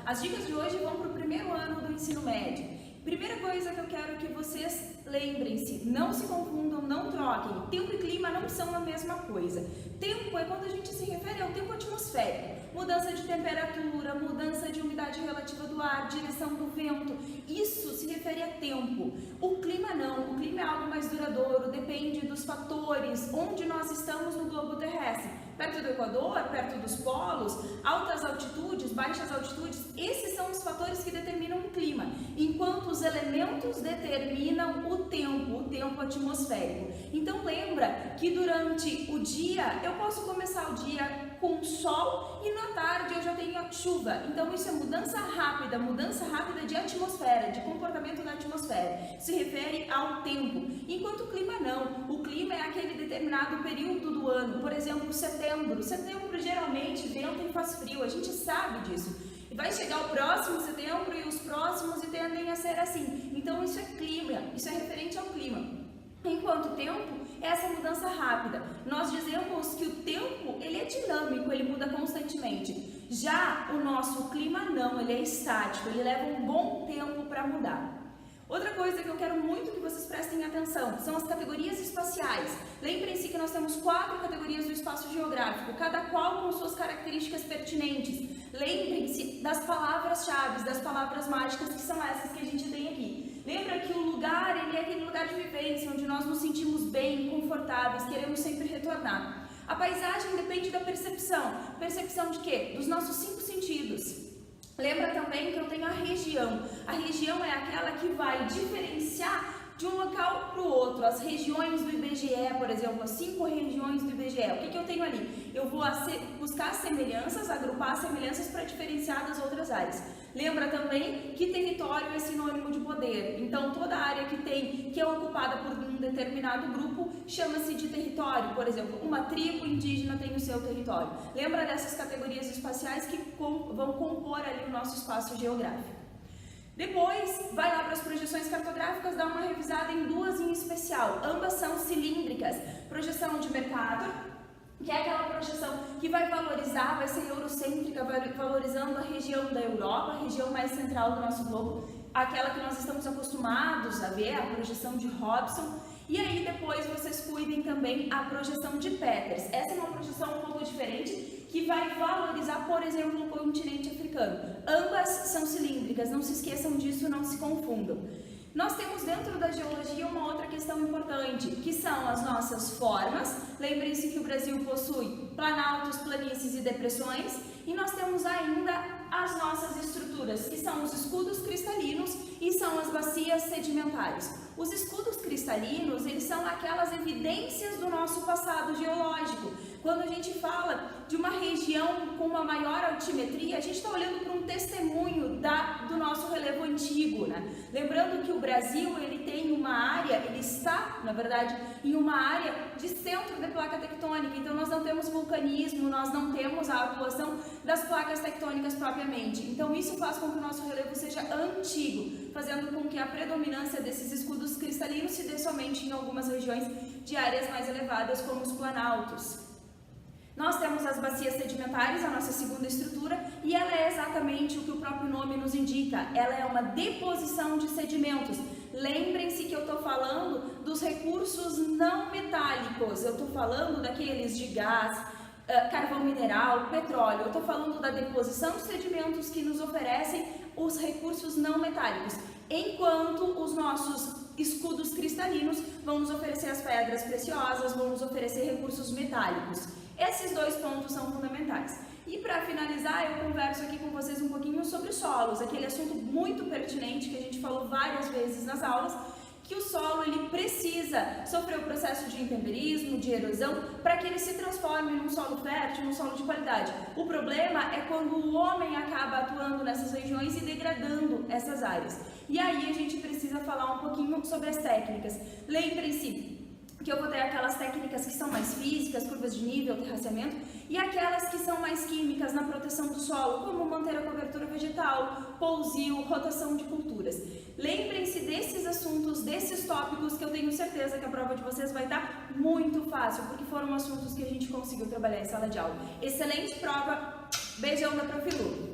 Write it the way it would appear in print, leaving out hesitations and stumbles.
As dicas de hoje vão para o primeiro ano do ensino médio. Primeira coisa que eu quero que vocês lembrem-se, não se confundam, não troquem. Tempo e clima não são a mesma coisa. Tempo é quando a gente se refere ao tempo atmosférico. Mudança de temperatura, mudança de umidade relativa do ar, direção do vento. Isso se refere a tempo. O clima não. O clima é algo mais duradouro, depende dos fatores, onde nós estamos no globo terrestre. Perto do Equador, perto dos polos, altas altitudes, baixas altitudes, esses são os fatores que determinam o clima, enquanto os elementos determinam o tempo atmosférico. Então lembra que durante o dia eu posso começar o dia com sol e na tarde eu já tenho chuva. Então isso é mudança rápida de atmosfera, de comportamento da atmosfera. Se refere ao tempo, enquanto o clima não. O clima é aquele determinado período do ano, por exemplo, setembro. Setembro geralmente venta e faz frio, a gente sabe disso. E vai chegar o próximo setembro e os próximos e tendem a ser assim. Então isso é clima, isso é referente ao clima. Enquanto o tempo é essa mudança rápida. Nós dizemos que o tempo ele é dinâmico, ele muda constantemente. Já o nosso clima não, ele é estático, ele leva um bom tempo para mudar. Outra coisa que eu quero muito que vocês prestem atenção são as categorias espaciais. Lembrem-se que nós temos 4 categorias do espaço geográfico, cada qual com suas características pertinentes. Lembrem-se das palavras-chave, das palavras mágicas que são essas que a gente tem aqui. Lembra que o lugar, ele é aquele lugar de vivência, onde nós nos sentimos bem, confortáveis, queremos sempre retornar. A paisagem depende da percepção. Percepção de quê? Dos nossos 5 sentidos. Lembra também que eu tenho a região. A região é aquela que vai diferenciar de um local para o outro. As regiões do IBGE, por exemplo, as 5 regiões do IBGE. O que eu tenho ali? Eu vou buscar semelhanças, agrupar semelhanças para diferenciar das outras áreas. Lembra também que território é sinônimo de poder. Então, toda área que é ocupada por um determinado grupo chama-se de território. Por exemplo, uma tribo indígena tem o seu território. Lembra dessas categorias espaciais que vão compor ali o nosso espaço geográfico. Depois, vai lá para as projeções cartográficas, dá uma revisada em 2 em especial. Ambas são cilíndricas. Projeção de Mercator, que é aquela projeção que vai valorizar, vai ser eurocêntrica, vai valorizando a região da Europa, a região mais central do nosso globo, aquela que nós estamos acostumados a ver, a projeção de Robson. E aí depois vocês cuidem também a projeção de Peters. Essa é uma projeção um pouco diferente, que vai valorizar, por exemplo, o continente africano. Ambas são cilíndricas, não se esqueçam disso, não se confundam. Nós temos dentro da geologia uma outra questão importante, que são as nossas formas. Lembrem-se que o Brasil possui planaltos, planícies e depressões. E nós temos ainda as nossas estruturas, que são os escudos cristalinos e são as bacias sedimentares. Os escudos cristalinos, eles são aquelas evidências do nosso passado geológico. Quando a gente fala de uma região com uma maior altimetria, a gente está olhando para um testemunho do nosso relevo antigo, né? Lembrando que o Brasil, ele tem uma área, ele está, na verdade, em uma área de centro de placa tectônica, então nós não temos vulcanismo, nós não temos a atuação das placas tectônicas propriamente. Então isso faz com que o nosso relevo seja antigo, fazendo com que a predominância desses escudos cristalinos se dê somente em algumas regiões de áreas mais elevadas, como os planaltos. Nós temos as bacias sedimentares, a nossa segunda estrutura, e ela é exatamente o que o próprio nome nos indica. Ela é uma deposição de sedimentos. Lembrem-se que eu estou falando dos recursos não metálicos, eu estou falando daqueles de gás, carvão mineral, petróleo. Eu estou falando da deposição de sedimentos que nos oferecem os recursos não metálicos, enquanto os nossos escudos cristalinos vão nos oferecer as pedras preciosas, vão nos oferecer recursos metálicos. Esses 2 pontos são fundamentais. E para finalizar, eu converso aqui com vocês um pouquinho sobre solos, aquele assunto muito pertinente que a gente falou várias vezes nas aulas, que o solo ele precisa sofrer o processo de intemperismo, de erosão, para que ele se transforme num solo fértil, num solo de qualidade. O problema é quando o homem acaba atuando nessas regiões e degradando essas áreas. E aí a gente precisa falar um pouquinho sobre as técnicas. Lembrem-se que eu vou ter aquelas técnicas que são mais físicas, curvas de nível, terraceamento, e aquelas que são mais químicas na proteção do solo, como manter a cobertura vegetal, pousio, rotação de culturas. Lembrem-se desses assuntos, desses tópicos, que eu tenho certeza que a prova de vocês vai estar muito fácil, porque foram assuntos que a gente conseguiu trabalhar em sala de aula. Excelente prova, beijão da Profilu!